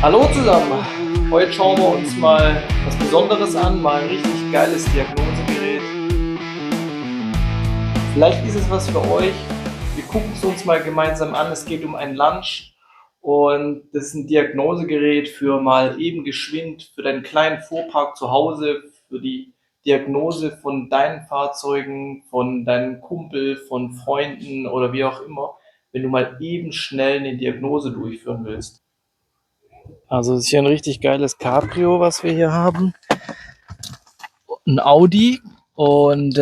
Hallo zusammen! Heute schauen wir uns mal was Besonderes an, mal ein richtig geiles Diagnosegerät. Vielleicht ist es was für euch. Wir gucken es uns mal gemeinsam an. Es geht um ein Lunch und das ist ein Diagnosegerät für mal eben geschwind, für deinen kleinen Fuhrpark zu Hause, für die Diagnose von deinen Fahrzeugen, von deinem Kumpel, von Freunden oder wie auch immer, wenn du mal eben schnell eine Diagnose durchführen willst. Also es ist hier ein richtig geiles Cabrio, was wir hier haben. Ein Audi und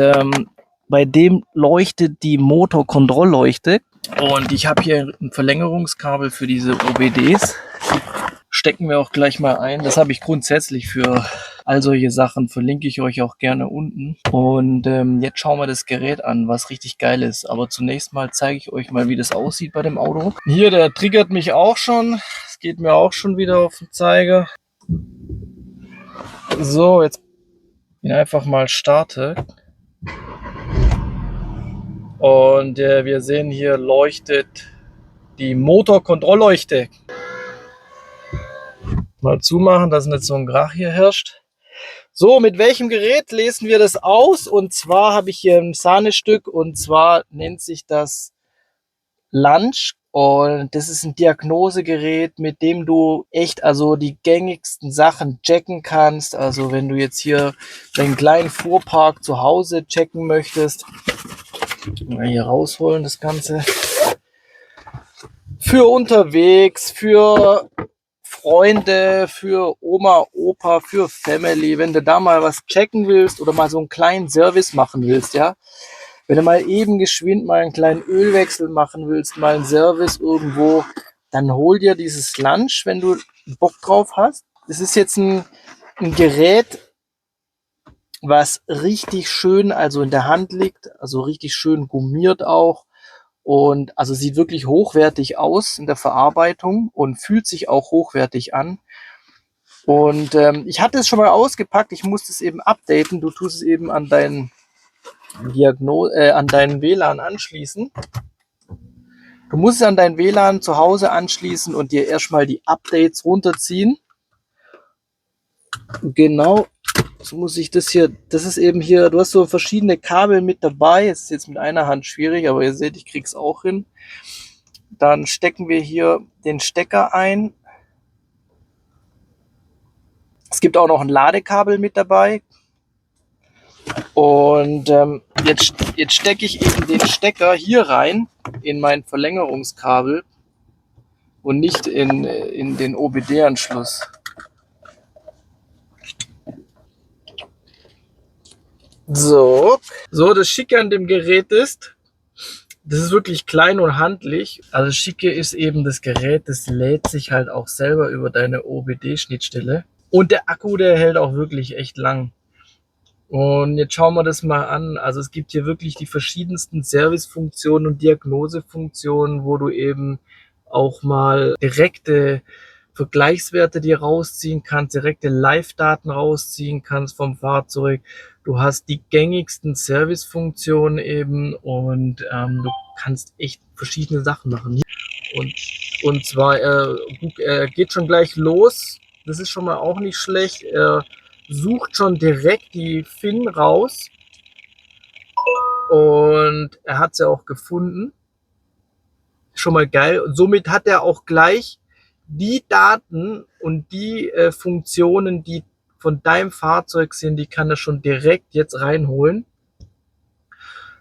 bei dem leuchtet die Motorkontrollleuchte. Und ich habe hier ein Verlängerungskabel für diese OBDs. Stecken wir auch gleich mal ein. Das habe ich grundsätzlich für all solche Sachen. Verlinke ich euch auch gerne unten. Und jetzt schauen wir das Gerät an, was richtig geil ist. Aber zunächst mal zeige ich euch mal, wie das aussieht bei dem Auto. Hier, der triggert mich auch schon. Es geht mir auch schon wieder auf den Zeiger. So, jetzt ihn einfach mal starte. Und wir sehen hier leuchtet die Motorkontrollleuchte. Mal zumachen, dass nicht so ein Krach hier herrscht. So, mit welchem Gerät lesen wir das aus? Und zwar habe ich hier ein Sahnestück und zwar nennt sich das Lunch. Und das ist ein Diagnosegerät, mit dem du echt also die gängigsten Sachen checken kannst. Also wenn du jetzt hier deinen kleinen Fuhrpark zu Hause checken möchtest, mal hier rausholen das Ganze. Für unterwegs, für Freunde, für Oma, Opa, für Family, wenn du da mal was checken willst oder mal so einen kleinen Service machen willst, ja. Wenn du mal eben geschwind mal einen kleinen Ölwechsel machen willst, mal einen Service irgendwo, dann hol dir dieses Lunch, wenn du Bock drauf hast. Das ist jetzt ein Gerät, was richtig schön also in der Hand liegt, also richtig schön gummiert auch. Und also sieht wirklich hochwertig aus in der Verarbeitung und fühlt sich auch hochwertig an. Und ich hatte es schon mal ausgepackt, ich musste es eben updaten. Du tust es eben an deinen an deinen WLAN anschließen. Du musst es an dein WLAN zu Hause anschließen und dir erstmal die Updates runterziehen. Genau, so muss ich das hier, das ist eben hier, du hast so verschiedene Kabel mit dabei. Es ist jetzt mit einer Hand schwierig, aber ihr seht, ich krieg's auch hin. Dann stecken wir hier den Stecker ein. Es gibt auch noch ein Ladekabel mit dabei. Und jetzt stecke ich eben den Stecker hier rein in mein Verlängerungskabel und nicht in den OBD-Anschluss. So, das Schicke an dem Gerät ist, das ist wirklich klein und handlich. Also das Schicke ist eben das Gerät, das lädt sich halt auch selber über deine OBD-Schnittstelle. Und der Akku, der hält auch wirklich echt lang. Und jetzt schauen wir das mal an. Also es gibt hier wirklich die verschiedensten Servicefunktionen und Diagnosefunktionen, wo du eben auch mal direkte Vergleichswerte dir rausziehen kannst, direkte Live-Daten rausziehen kannst vom Fahrzeug. Du hast die gängigsten Servicefunktionen eben und du kannst echt verschiedene Sachen machen. Und zwar geht schon gleich los. Das ist schon mal auch nicht schlecht. Sucht schon direkt die FIN raus und er hat sie auch gefunden. Schon mal geil. Und somit hat er auch gleich die Daten und die Funktionen, die von deinem Fahrzeug sind, die kann er schon direkt jetzt reinholen,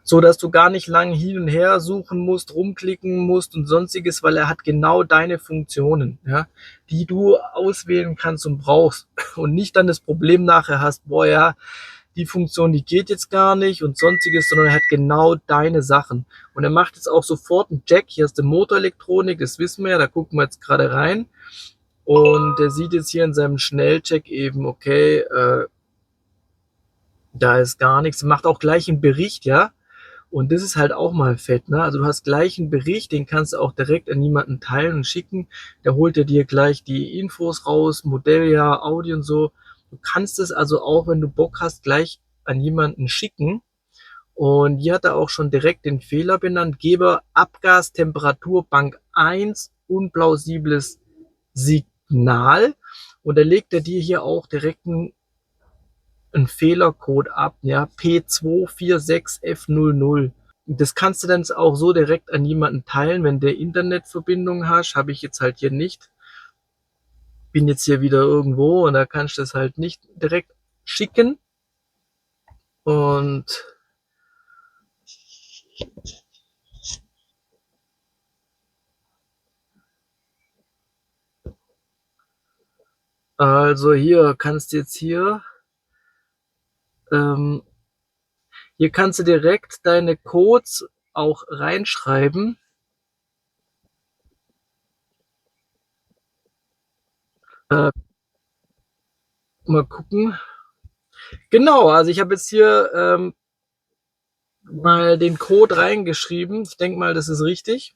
so dass du gar nicht lange hin und her suchen musst, rumklicken musst und sonstiges, weil er hat genau deine Funktionen, ja, die du auswählen kannst und brauchst und nicht dann das Problem nachher hast, boah ja, die Funktion, die geht jetzt gar nicht und sonstiges, sondern er hat genau deine Sachen. Und er macht jetzt auch sofort einen Jack. Hier ist die Motorelektronik, das wissen wir ja, da gucken wir jetzt gerade rein. Und er sieht jetzt hier in seinem Schnellcheck eben, okay, da ist gar nichts. Er macht auch gleich einen Bericht, ja. Und das ist halt auch mal fett, ne? Also du hast gleich einen Bericht, den kannst du auch direkt an jemanden teilen und schicken. Der holt dir gleich die Infos raus, Modelljahr, Audi und so. Du kannst es also auch, wenn du Bock hast, gleich an jemanden schicken. Und hier hat er auch schon direkt den Fehler benannt. Geber Abgastemperatur Bank 1, unplausibles Signal und da legt er dir hier auch direkt einen Fehlercode ab, ja, P246F00. Das kannst du dann auch so direkt an jemanden teilen, wenn der Internetverbindung hast. Habe ich jetzt halt hier nicht. Bin jetzt hier wieder irgendwo und da kannst du das halt nicht direkt schicken. Und also hier kannst du jetzt hier kannst du direkt deine Codes auch reinschreiben. Mal gucken. Genau, also ich habe jetzt hier mal den Code reingeschrieben. Ich denke mal, das ist richtig.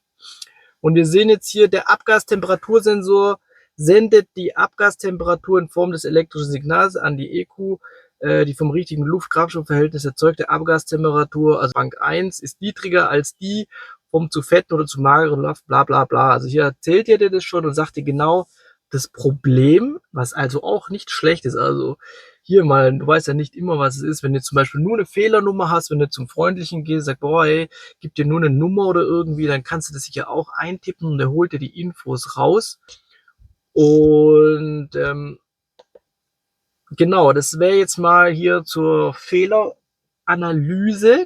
Und wir sehen jetzt hier, der Abgastemperatursensor sendet die Abgastemperatur in Form des elektrischen Signals an die EQ, die vom richtigen Luft-Kraftstoff-Verhältnis erzeugte Abgastemperatur, also Bank 1, ist niedriger als die vom zu fetten oder zu mageren Luft, bla bla bla. Also hier erzählt ihr dir das schon und sagt dir genau das Problem, was also auch nicht schlecht ist. Also hier mal, du weißt ja nicht immer, was es ist, wenn du zum Beispiel nur eine Fehlernummer hast, wenn du zum Freundlichen gehst, sagst, boah, ey, gib dir nur eine Nummer oder irgendwie, dann kannst du das sicher auch eintippen und der holt dir die Infos raus. Und genau, das wäre jetzt mal hier zur Fehleranalyse.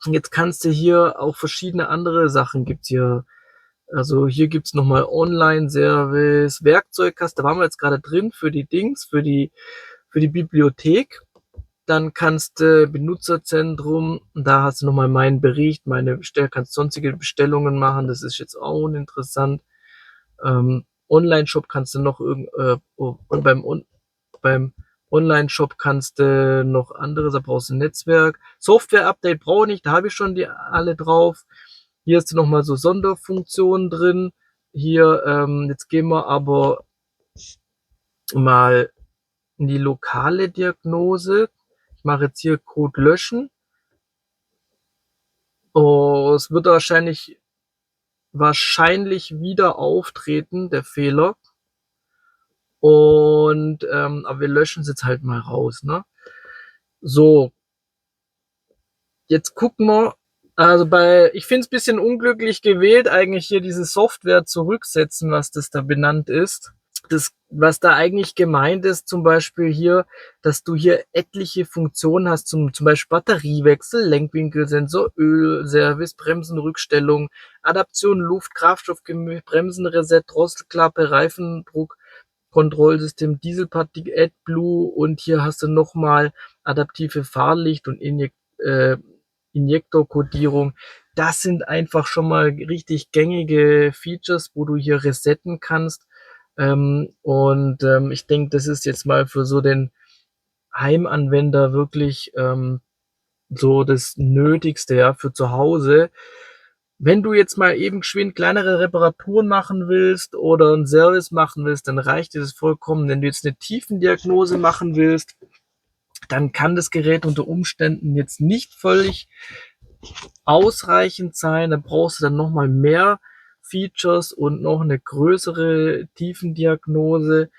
Jetzt kannst du hier auch verschiedene andere Sachen gibt's hier. Also hier gibt's nochmal Online-Service, Werkzeugkasten, da waren wir jetzt gerade drin für die Dings, für die Bibliothek. Dann kannst du Benutzerzentrum, da hast du nochmal meinen Bericht, kannst sonstige Bestellungen machen, das ist jetzt auch uninteressant. Online-Shop kannst du noch beim Online-Shop kannst du noch andere, da brauchst du ein Netzwerk. Software-Update brauche ich nicht, da habe ich schon die alle drauf. Hier hast du nochmal so Sonderfunktionen drin. Hier, jetzt gehen wir aber mal in die lokale Diagnose. Ich mache jetzt hier Code löschen. Oh, es wird wahrscheinlich wieder auftreten, der Fehler. Und aber wir löschen es jetzt halt mal raus, ne? So, jetzt gucken wir. Also ich finde es ein bisschen unglücklich gewählt, eigentlich hier diese Software zurücksetzen, was das da benannt ist. Das, was da eigentlich gemeint ist, zum Beispiel hier, dass du hier etliche Funktionen hast, zum Beispiel Batteriewechsel, Lenkwinkelsensor, Ölservice, Bremsenrückstellung, Adaption, Luft, Kraftstoff, Bremsenreset, Drosselklappe, Reifendruck, Kontrollsystem, Dieselpartikel, AdBlue und hier hast du nochmal adaptive Fahrlicht und Injektorkodierung. Das sind einfach schon mal richtig gängige Features, wo du hier resetten kannst. Ich denke, das ist jetzt mal für so den Heimanwender wirklich so das Nötigste, ja, für zu Hause. Wenn du jetzt mal eben geschwind kleinere Reparaturen machen willst oder einen Service machen willst, dann reicht dir das vollkommen. Wenn du jetzt eine Tiefendiagnose machen willst, dann kann das Gerät unter Umständen jetzt nicht völlig ausreichend sein. Dann brauchst du dann nochmal mehr Features und noch eine größere Tiefendiagnose,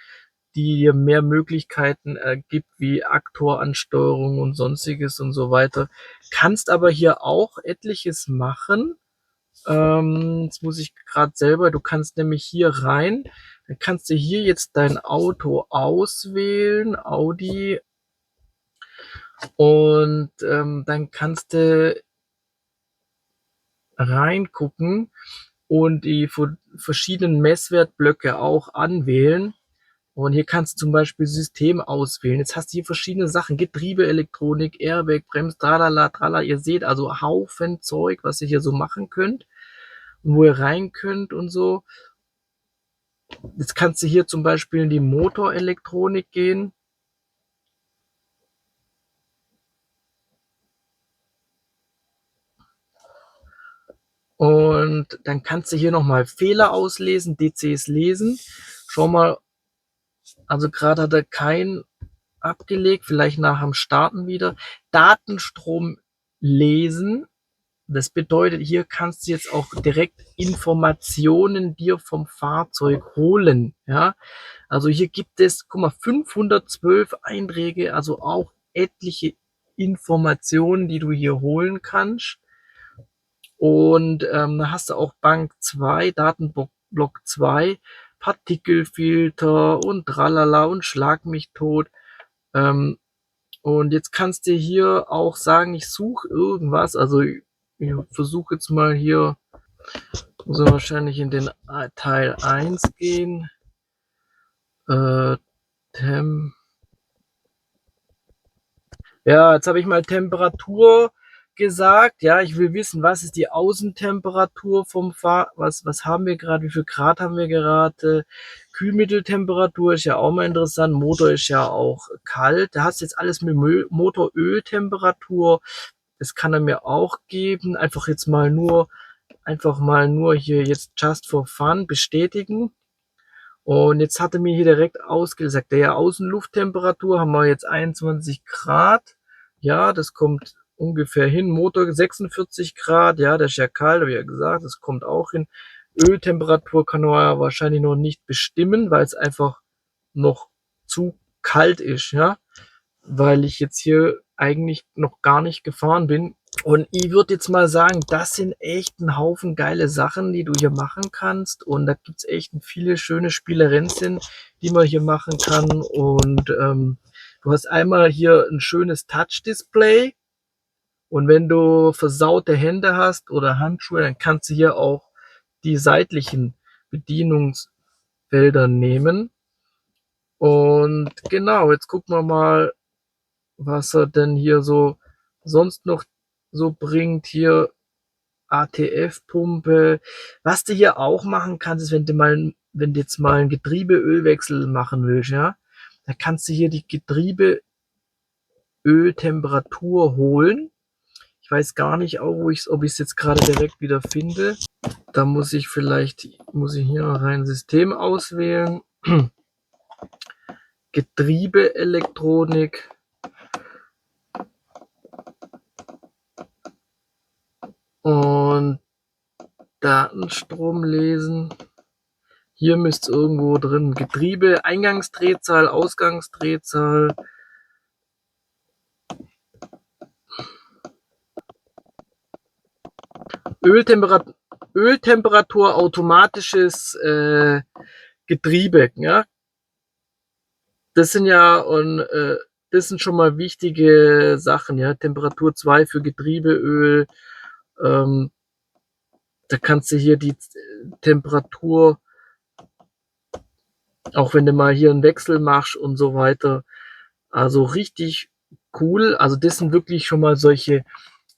die dir mehr Möglichkeiten ergibt, wie Aktoransteuerung und sonstiges und so weiter. Kannst aber hier auch etliches machen. Jetzt muss ich gerade selber, du kannst nämlich hier rein, dann kannst du hier jetzt dein Auto auswählen, Audi, und dann kannst du reingucken und die verschiedenen Messwertblöcke auch anwählen. Und hier kannst du zum Beispiel System auswählen. Jetzt hast du hier verschiedene Sachen. Getriebe, Elektronik, Airbag, Brems, tralala, tralala. Ihr seht also Haufen Zeug, was ihr hier so machen könnt und wo ihr rein könnt und so. Jetzt kannst du hier zum Beispiel in die Motorelektronik gehen. Und dann kannst du hier nochmal Fehler auslesen, DCs lesen. Schau mal, also gerade hat er keinen abgelegt, vielleicht nach dem Starten wieder. Datenstrom lesen. Das bedeutet, hier kannst du jetzt auch direkt Informationen dir vom Fahrzeug holen. Ja, also hier gibt es, guck mal, 512 Einträge, also auch etliche Informationen, die du hier holen kannst. Und da hast du auch Bank 2, Datenblock 2, Partikelfilter und tralala und schlag mich tot. Und jetzt kannst du hier auch sagen, ich suche irgendwas. Also ich versuche jetzt mal hier, muss er wahrscheinlich in den Teil 1 gehen. Tem Ja, jetzt habe ich mal Temperatur gesagt. Ja, ich will wissen, was ist die Außentemperatur vom was haben wir gerade, wie viel Grad haben wir gerade? Kühlmitteltemperatur ist ja auch mal interessant. Motor ist ja auch kalt. Da hast du jetzt alles mit Motoröltemperatur. Das kann er mir auch geben. Einfach mal nur hier jetzt just for fun bestätigen. Und jetzt hat er mir hier direkt ausgesagt, ja, Außenlufttemperatur haben wir jetzt 21 Grad. Ja, das kommt ungefähr hin. Motor 46 Grad, ja, das ist ja kalt, habe ich ja gesagt, das kommt auch hin. Öltemperatur kann man ja wahrscheinlich noch nicht bestimmen, weil es einfach noch zu kalt ist, ja, weil ich jetzt hier eigentlich noch gar nicht gefahren bin. Und ich würde jetzt mal sagen, das sind echt ein Haufen geile Sachen, die du hier machen kannst. Und da gibt's echt viele schöne Spielereien, die man hier machen kann. Und du hast einmal hier ein schönes Touch-Display. Und wenn du versaute Hände hast oder Handschuhe, dann kannst du hier auch die seitlichen Bedienungsfelder nehmen. Und genau, jetzt gucken wir mal, was er denn hier so sonst noch so bringt. Hier ATF-Pumpe. Was du hier auch machen kannst, ist, wenn du jetzt mal einen Getriebeölwechsel machen willst, ja, da kannst du hier die Getriebeöltemperatur holen. Ich weiß gar nicht, auch, ob ich es jetzt gerade direkt wieder finde. Da muss ich hier rein System auswählen. Getriebeelektronik. Und Datenstrom lesen. Hier müsste es irgendwo drin Getriebe, Eingangsdrehzahl, Ausgangsdrehzahl. Öltemperatur, automatisches Getriebe. Ja? Das sind das sind schon mal wichtige Sachen. Ja? Temperatur 2 für Getriebeöl. Da kannst du hier die Temperatur, auch wenn du mal hier einen Wechsel machst und so weiter. Also richtig cool. Also das sind wirklich schon mal solche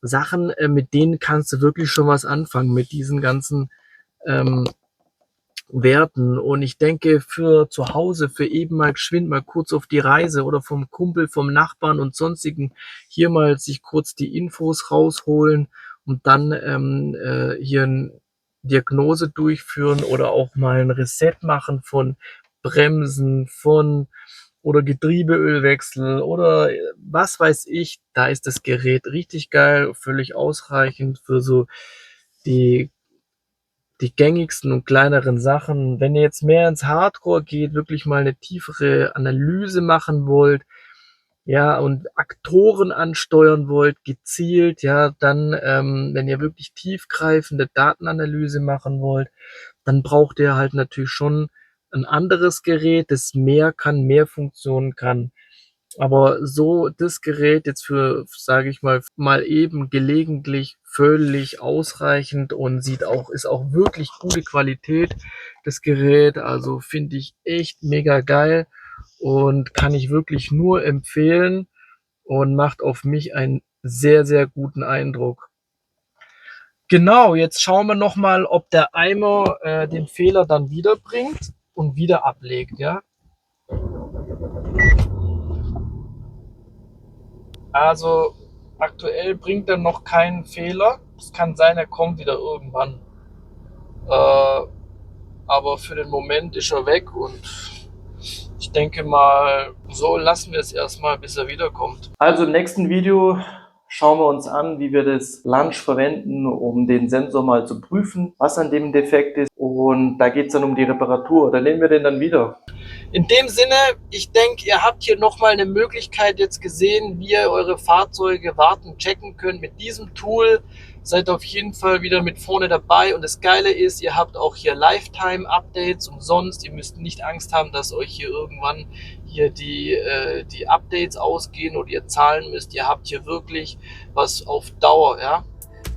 Sachen, mit denen kannst du wirklich schon was anfangen, mit diesen ganzen Werten. Und ich denke, für zu Hause, für eben mal geschwind, mal kurz auf die Reise oder vom Kumpel, vom Nachbarn und sonstigen, hier mal sich kurz die Infos rausholen und dann hier eine Diagnose durchführen oder auch mal ein Reset machen von Bremsen, oder Getriebeölwechsel oder was weiß ich, da ist das Gerät richtig geil, völlig ausreichend für so die gängigsten und kleineren Sachen. Wenn ihr jetzt mehr ins Hardcore geht, wirklich mal eine tiefere Analyse machen wollt, ja, und Aktoren ansteuern wollt, gezielt, ja, dann, wenn ihr wirklich tiefgreifende Datenanalyse machen wollt, dann braucht ihr halt natürlich schon ein anderes Gerät, das mehr kann, mehr Funktionen kann. Aber so das Gerät jetzt für, sage ich mal eben gelegentlich völlig ausreichend und ist auch wirklich gute Qualität, das Gerät. Also finde ich echt mega geil und kann ich wirklich nur empfehlen und macht auf mich einen sehr, sehr guten Eindruck. Genau, jetzt schauen wir nochmal, ob der Eimer den Fehler dann wiederbringt und wieder ablegt, ja. Also aktuell bringt er noch keinen Fehler. Es kann sein, er kommt wieder irgendwann. Aber für den Moment ist er weg und ich denke mal, so lassen wir es erstmal, bis er wiederkommt. Also im nächsten Video schauen wir uns an, wie wir das Lunch verwenden, um den Sensor mal zu prüfen, was an dem defekt ist. Und da geht es dann um die Reparatur. Dann nehmen wir den dann wieder. In dem Sinne, ich denke, ihr habt hier nochmal eine Möglichkeit jetzt gesehen, wie ihr eure Fahrzeuge warten, checken könnt mit diesem Tool. Seid auf jeden Fall wieder mit vorne dabei. Und das Geile ist, ihr habt auch hier Lifetime-Updates umsonst. Ihr müsst nicht Angst haben, dass euch hier irgendwann hier die Updates ausgehen oder ihr zahlen müsst. Ihr habt hier wirklich was auf Dauer, ja.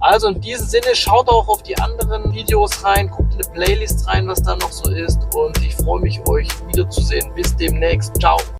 Also in diesem Sinne, schaut auch auf die anderen Videos rein, guckt in die Playlist rein, was da noch so ist. Und ich freue mich, euch wiederzusehen. Bis demnächst. Ciao.